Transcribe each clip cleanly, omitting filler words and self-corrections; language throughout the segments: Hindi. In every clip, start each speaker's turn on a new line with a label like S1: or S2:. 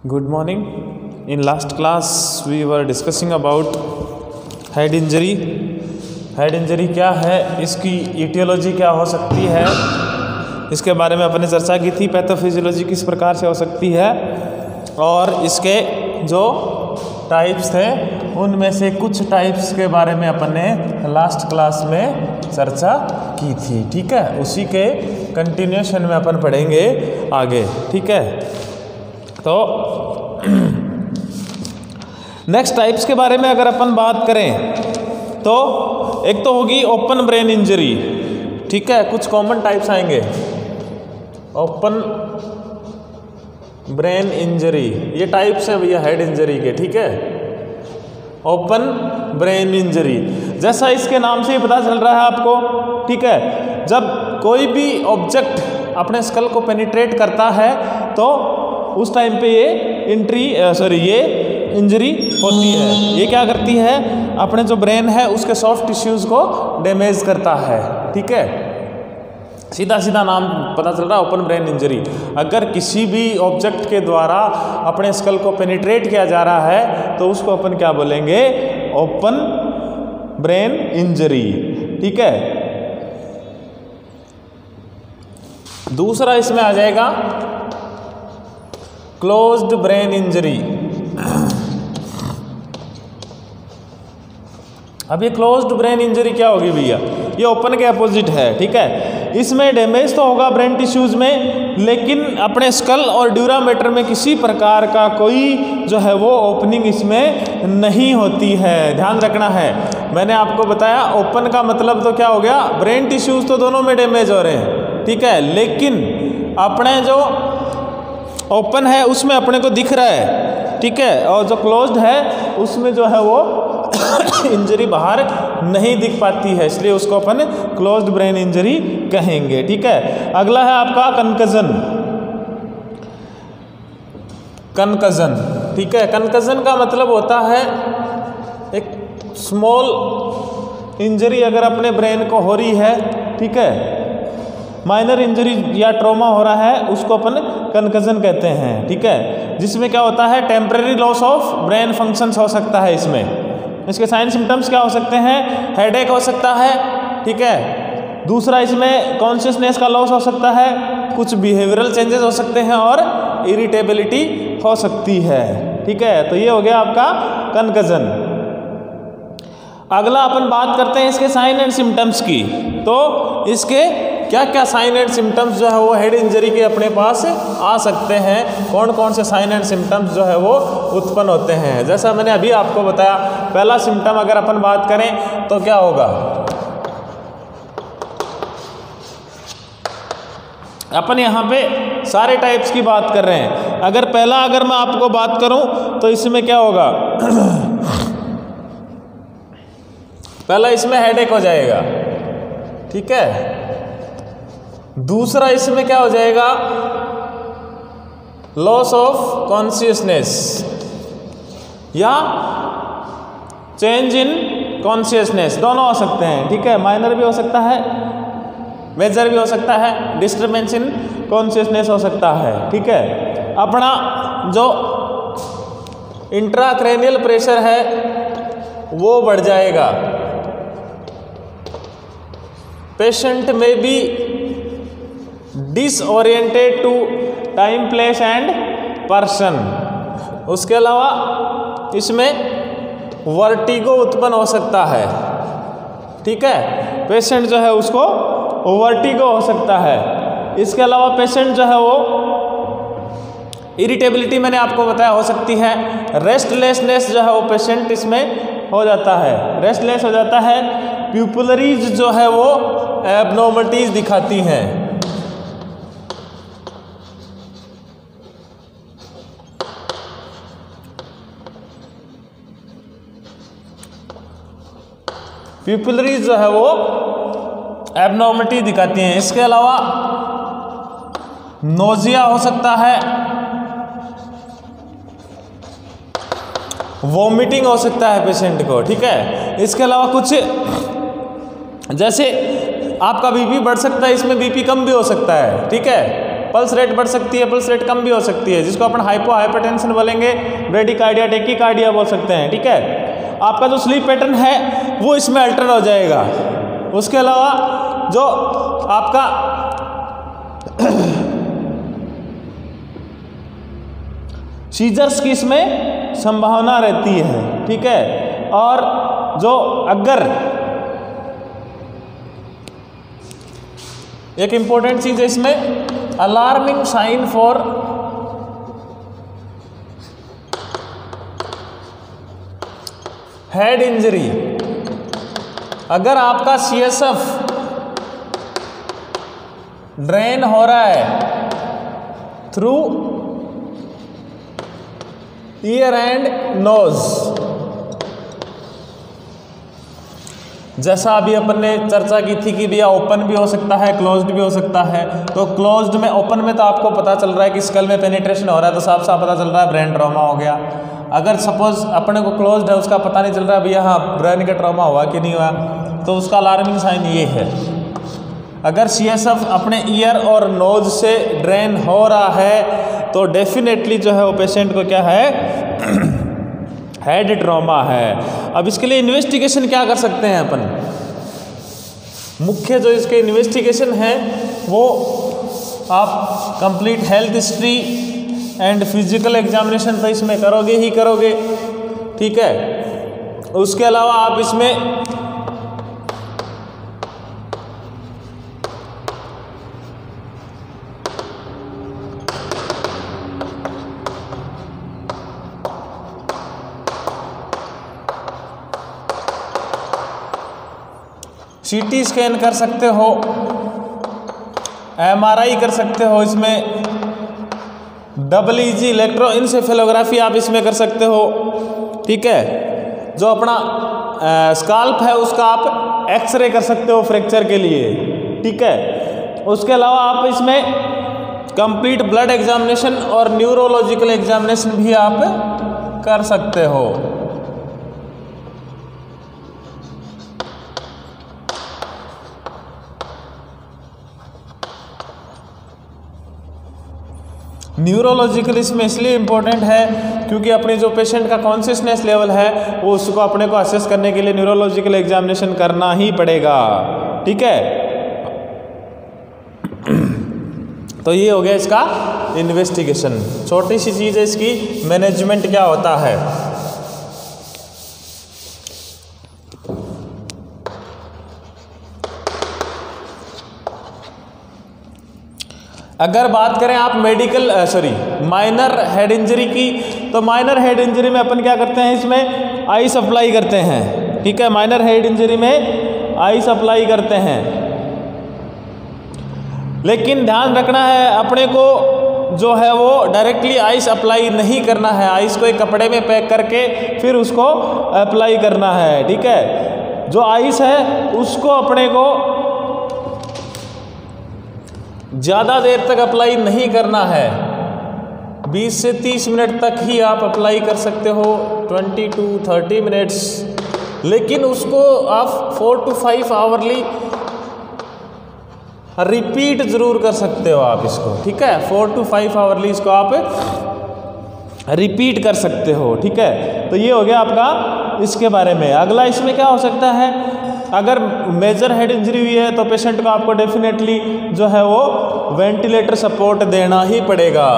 S1: Good morning. In last class we were discussing about head injury. Head injury क्या है, इसकी ईटियोलॉजी क्या हो सकती है, इसके बारे में अपने चर्चा की थी। पैथोफिजियोलॉजी किस प्रकार से हो सकती है और इसके जो टाइप्स थे उनमें से कुछ टाइप्स के बारे में अपने लास्ट क्लास में चर्चा की थी। ठीक है, उसी के कंटिन्यूशन में अपन पढ़ेंगे आगे। ठीक है, तो नेक्स्ट टाइप्स के बारे में अगर अपन बात करें तो एक तो होगी ओपन ब्रेन इंजरी। ठीक है, कुछ कॉमन टाइप्स आएंगे। ओपन ब्रेन इंजरी, ये टाइप्स है भैया हेड इंजरी के। ठीक है, ओपन ब्रेन इंजरी जैसा इसके नाम से ही पता चल रहा है आपको। ठीक है, जब कोई भी ऑब्जेक्ट अपने स्कल को पेनिट्रेट करता है तो उस टाइम पे ये इंजरी होती है। ये क्या करती है, अपने जो ब्रेन है उसके सॉफ्ट टिश्यूज़ को डैमेज करता है। ठीक है, सीधा सीधा नाम पता चल रहा है ओपन ब्रेन इंजरी। अगर किसी भी ऑब्जेक्ट के द्वारा अपने स्कल को पेनिट्रेट किया जा रहा है तो उसको अपन क्या बोलेंगे, ओपन ब्रेन इंजरी। ठीक है, दूसरा इसमें आ जाएगा क्लोज्ड ब्रेन इंजरी। अब ये क्लोज्ड ब्रेन इंजरी क्या होगी भैया, ये ओपन के अपोजिट है। ठीक है, इसमें डैमेज तो होगा ब्रेन टिश्यूज में, लेकिन अपने स्कल और ड्यूरामेटर में किसी प्रकार का कोई जो है वो ओपनिंग इसमें नहीं होती है। ध्यान रखना है, मैंने आपको बताया ओपन का मतलब तो क्या हो गया, ब्रेन टिश्यूज तो दोनों में डैमेज हो रहे हैं। ठीक है, लेकिन अपने जो ओपन है उसमें अपने को दिख रहा है। ठीक है, और जो क्लोज्ड है उसमें जो है वो इंजरी बाहर नहीं दिख पाती है, इसलिए उसको अपन क्लोज्ड ब्रेन इंजरी कहेंगे। ठीक है, अगला है आपका कनकजन। ठीक है, कनकजन का मतलब होता है एक स्मॉल इंजरी अगर अपने ब्रेन को हो रही है। ठीक है, माइनर इंजरी या ट्रॉमा हो रहा है उसको अपन कनकजन कहते हैं। ठीक है, जिसमें क्या होता है, temporary loss of brain functions हो सकता है। इसके साइन सिम्टम्स क्या हो सकते हैं, हेडेक हो सकता है। ठीक है, दूसरा इसमें कॉन्शियसनेस का लॉस हो सकता है, कुछ बिहेवियरल चेंजेस हो सकते हैं और इरिटेबिलिटी हो सकती है। ठीक है, तो ये हो गया आपका कनकजन। अगला अपन बात करते हैं इसके साइन एंड सिम्टम्स की। तो इसके क्या क्या साइन एंड सिम्टम्स जो है वो हेड इंजरी के अपने पास आ सकते हैं, कौन कौन से साइन एंड सिम्टम्स जो है वो उत्पन्न होते हैं। जैसा मैंने अभी आपको बताया, पहला सिम्टम अगर अपन बात करें तो क्या होगा, अपन यहाँ पे सारे टाइप्स की बात कर रहे हैं। अगर मैं आपको बात करूं तो इसमें क्या होगा पहला इसमें हेडेक हो जाएगा। ठीक है, दूसरा इसमें क्या हो जाएगा, लॉस ऑफ कॉन्शियसनेस या चेंज इन कॉन्शियसनेस, दोनों हो सकते हैं। ठीक है, माइनर भी हो सकता है, मेजर भी हो सकता है, डिस्टर्बेंस इन कॉन्शियसनेस हो सकता है। ठीक है, अपना जो इंट्राक्रैनियल प्रेशर है वो बढ़ जाएगा। पेशेंट में भी disoriented to time, place and person. उसके अलावा इसमें वर्टिगो उत्पन्न हो सकता है। ठीक है, पेशेंट जो है उसको वर्टिगो हो सकता है। इसके अलावा पेशेंट जो है वो इरिटेबिलिटी मैंने आपको बताया हो सकती है। रेस्टलेसनेस जो है वो पेशेंट इसमें हो जाता है, रेस्टलेस हो जाता है। प्यूपिलरीज जो है वो एब्नॉर्मलिटीज दिखाती हैं। प्यूपिलरीज जो है वो एब्नॉर्मलिटी दिखाती हैं। इसके अलावा नोजिया हो सकता है, वॉमिटिंग हो सकता है पेशेंट को। ठीक है, इसके अलावा कुछ जैसे आपका बीपी बढ़ सकता है, इसमें बीपी कम भी हो सकता है। ठीक है, पल्स रेट बढ़ सकती है, पल्स रेट कम भी हो सकती है, जिसको अपन हाइपोटेंशन बोलेंगे, ब्रेडिकार्डिया, टेकिकार्डिया बोल सकते हैं, ठीक है। आपका जो स्लीप पैटर्न है वो इसमें अल्टर हो जाएगा। उसके अलावा जो आपका सीजर्स की इसमें संभावना रहती है, ठीक है। और जो अगर एक इंपॉर्टेंट चीज है इसमें, alarming sign for head injury. अगर आपका CSF ड्रेन हो रहा है थ्रू ईयर एंड नोज, जैसा अभी अपन ने चर्चा की थी कि भैया ओपन भी हो सकता है, क्लोज्ड भी हो सकता है। तो क्लोज्ड में, ओपन में तो आपको पता चल रहा है कि स्कल में पेनिट्रेशन हो रहा है, तो साफ साफ पता चल रहा है ब्रेन ट्रॉमा हो गया। अगर सपोज अपने को क्लोज्ड है, उसका पता नहीं चल रहा है भैया हाँ ब्रेन का ट्रॉमा हुआ कि नहीं हुआ, तो उसका अलार्मिंग साइन ये है। अगर CSF अपने ईयर और नोज से ड्रेन हो रहा है तो डेफिनेटली जो है वो पेशेंट को क्या है, हेड ट्रॉमा है। अब इसके लिए इन्वेस्टिगेशन क्या कर सकते हैं अपन, मुख्य जो इसके इन्वेस्टिगेशन है वो आप complete health history and physical examination तो इसमें करोगे ही करोगे, ठीक है। उसके अलावा आप इसमें CT स्कैन कर सकते हो, MRI कर सकते हो, इसमें EEG इलेक्ट्रोइंसेफेलोग्राफी आप इसमें कर सकते हो, ठीक है। जो अपना स्काल्प है उसका आप एक्सरे कर सकते हो फ्रैक्चर के लिए, ठीक है। उसके अलावा आप इसमें कंप्लीट ब्लड एग्जामिनेशन और न्यूरोलॉजिकल एग्जामिनेशन भी आप कर सकते हो। न्यूरोलॉजिकल इसमें इसलिए इम्पोर्टेंट है क्योंकि अपने जो पेशेंट का कॉन्शियसनेस लेवल है वो उसको अपने को असेस करने के लिए न्यूरोलॉजिकल एग्जामिनेशन करना ही पड़ेगा, ठीक है। तो ये हो गया इसका इन्वेस्टिगेशन। छोटी सी चीज़ है इसकी, मैनेजमेंट क्या होता है। अगर बात करें आप माइनर हेड इंजरी की, तो माइनर हेड इंजरी में अपन क्या करते हैं, इसमें आइस अप्लाई करते हैं, ठीक है। माइनर हेड इंजरी में आइस अप्लाई करते हैं, लेकिन ध्यान रखना है अपने को जो है वो डायरेक्टली आइस अप्लाई नहीं करना है। आइस को एक कपड़े में पैक करके फिर उसको अप्लाई करना है, ठीक है। जो आइस है उसको अपने को ज़्यादा देर तक अप्लाई नहीं करना है, 20 से 30 मिनट तक ही आप अप्लाई कर सकते हो, 20 to 30 मिनट्स। लेकिन उसको आप 4 to 5 आवरली रिपीट ज़रूर कर सकते हो आप इसको, ठीक है। 4 to 5 आवरली इसको आप रिपीट कर सकते हो, ठीक है। तो ये हो गया आपका इसके बारे में। अगला इसमें क्या हो सकता है, अगर मेजर हेड इंजरी हुई है तो पेशेंट को आपको डेफिनेटली जो है वो वेंटिलेटर सपोर्ट देना ही पड़ेगा।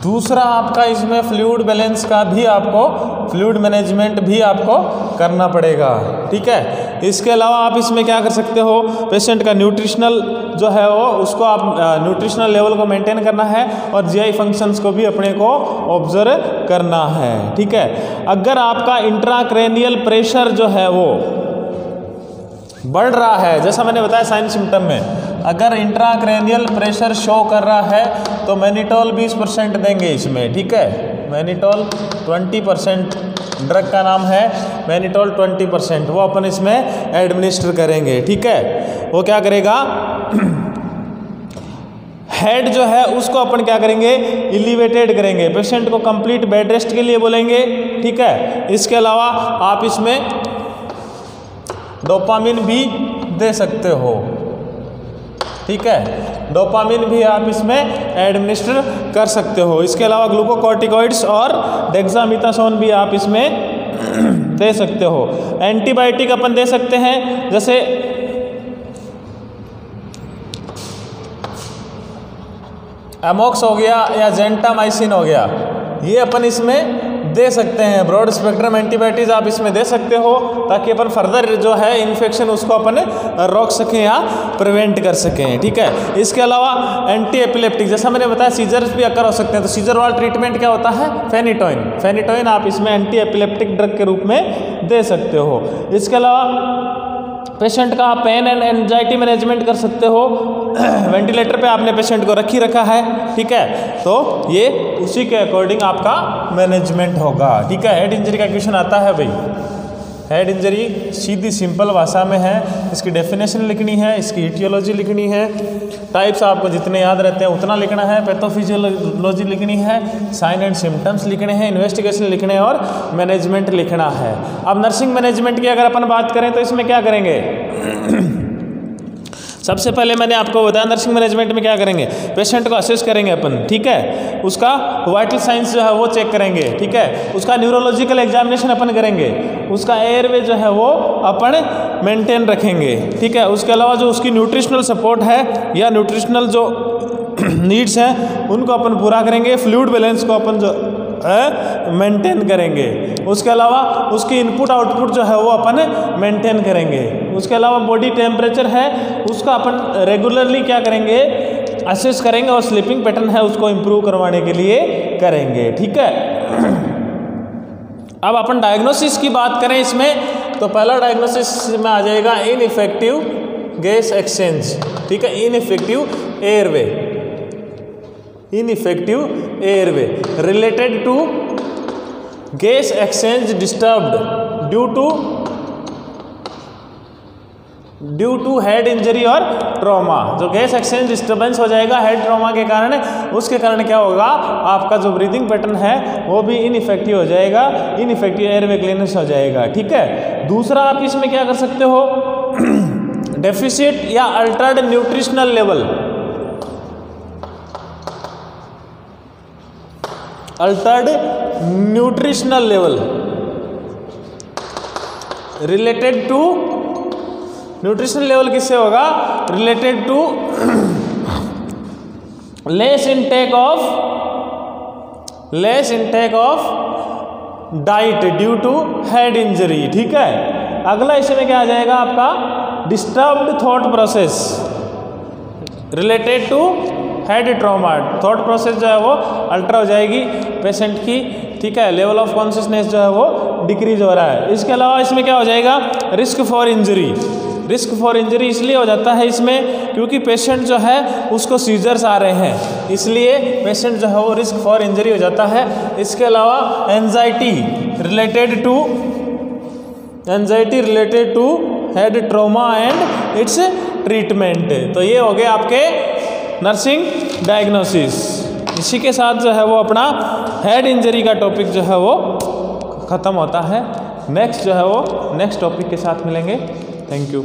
S1: दूसरा आपका इसमें फ्लूइड बैलेंस का भी आपको, फ्लूइड मैनेजमेंट भी आपको करना पड़ेगा, ठीक है। इसके अलावा आप इसमें क्या कर सकते हो, पेशेंट का न्यूट्रिशनल जो है वो उसको आप न्यूट्रिशनल लेवल को मेंटेन करना है और GI फंक्शंस को भी अपने को ऑब्जर्व करना है, ठीक है। अगर आपका इंट्राक्रैनियल प्रेशर जो है वो बढ़ रहा है, जैसा मैंने बताया साइन सिम्टम में, अगर इंट्राक्रैनियल प्रेशर शो कर रहा है तो मैनिटोल 20% देंगे इसमें, ठीक है। मैनिटोल 20%, ड्रग का नाम है मैनिटोल 20%, वो अपन इसमें एडमिनिस्टर करेंगे, ठीक है। वो क्या करेगा, हेड जो है उसको अपन क्या करेंगे, एलिवेटेड करेंगे, पेशेंट को कंप्लीट बेड रेस्ट के लिए बोलेंगे, ठीक है। इसके अलावा आप इसमें डोपामिन भी दे सकते हो, ठीक है, डोपामिन भी आप इसमें एडमिनिस्टर कर सकते हो। इसके अलावा ग्लूकोकॉर्टिकॉइड्स और डेक्सामेथासोन भी आप इसमें दे सकते हो। एंटीबायोटिक अपन दे सकते हैं, जैसे एमॉक्स हो गया या जेंटामाइसिन हो गया, ये अपन इसमें दे सकते हैं। ब्रॉड स्पेक्ट्रम एंटीबायोटिक्स आप इसमें दे सकते हो, ताकि अपन फर्दर जो है इन्फेक्शन उसको अपन रोक सकें या प्रिवेंट कर सकें, ठीक है। इसके अलावा एंटी एपिलेप्टिक, जैसा मैंने बताया सीजर्स भी अकर हो सकते हैं, तो सीजर वाला ट्रीटमेंट क्या होता है, फेनिटोइन। फेनिटोइन आप इसमें एंटी एपिलेप्टिक ड्रग के रूप में दे सकते हो। इसके अलावा पेशेंट का पेन एंड एंजाइटी मैनेजमेंट कर सकते हो। वेंटिलेटर पे आपने पेशेंट को रखा है, ठीक है, तो ये उसी के अकॉर्डिंग आपका मैनेजमेंट होगा, ठीक है। हेड इंजरी का क्वेश्चन आता है भाई। हेड इंजरी सीधी सिंपल भाषा में है, इसकी डेफिनेशन लिखनी है, इसकी इटियोलॉजी लिखनी है, टाइप्स आपको जितने याद रहते हैं उतना लिखना है, पैथोफिजियोलॉजी लिखनी है, साइन एंड सिम्टम्स लिखने हैं, इन्वेस्टिगेशन लिखने हैं और मैनेजमेंट लिखना है। अब नर्सिंग मैनेजमेंट की अगर अपन बात करें तो इसमें क्या करेंगे सबसे पहले मैंने आपको बताया नर्सिंग मैनेजमेंट में क्या करेंगे, पेशेंट को असेस करेंगे अपन, ठीक है, उसका वाइटल साइंस जो है वो चेक करेंगे, ठीक है, उसका न्यूरोलॉजिकल एग्जामिनेशन अपन करेंगे, उसका एयरवे जो है वो अपन मेंटेन रखेंगे, ठीक है। उसके अलावा जो उसकी न्यूट्रिशनल सपोर्ट है या न्यूट्रिशनल जो नीड्स हैं उनको अपन पूरा करेंगे, फ्लूइड बैलेंस को अपन जो मेंटेन करेंगे। उसके अलावा उसकी इनपुट आउटपुट जो है वो अपन मेंटेन करेंगे। उसके अलावा बॉडी टेम्परेचर है उसका अपन रेगुलरली क्या करेंगे, असेस करेंगे और स्लीपिंग पैटर्न है उसको इम्प्रूव करवाने के लिए करेंगे, ठीक है। अब अपन डायग्नोसिस की बात करें इसमें, तो पहला डायग्नोसिस में आ जाएगा इनइफेक्टिव गैस एक्सचेंज, ठीक है, ineffective airway, ineffective airway related to gas exchange disturbed due to head injury और ट्रॉमा। जो गैस एक्सचेंज डिस्टर्बेंस हो जाएगा हेड ट्रॉमा के कारण, उसके कारण क्या होगा, आपका जो ब्रीदिंग पैटर्न है वो भी इनइफेक्टिव हो जाएगा, इनइफेक्टिव एयरवे क्लीनेस हो जाएगा, ठीक है। दूसरा आप इसमें क्या कर सकते हो, डेफिसिट या altered nutritional level, altered nutritional level related to, nutritional level किससे होगा, related to less intake of diet due to head injury, ठीक है। अगला इसमें क्या आ जाएगा आपका, disturbed thought process related to head trauma, thought process जो है वो अल्टर हो जाएगी पेशेंट की, ठीक है, लेवल ऑफ कॉन्शियसनेस जो है वो डिक्रीज हो रहा है। इसके अलावा इसमें क्या हो जाएगा, risk for injury, risk for injury इसलिए हो जाता है इसमें क्योंकि पेशेंट जो है उसको सीजर्स आ रहे हैं, इसलिए पेशेंट जो है वो रिस्क फॉर इंजरी हो जाता है। इसके अलावा anxiety related to head trauma and its treatment. तो ये हो गए आपके नर्सिंग डायग्नोसिस। इसी के साथ जो है वो अपना हेड इंजरी का टॉपिक जो है वो ख़त्म होता है। नेक्स्ट जो है वो नेक्स्ट टॉपिक के साथ मिलेंगे। Thank you.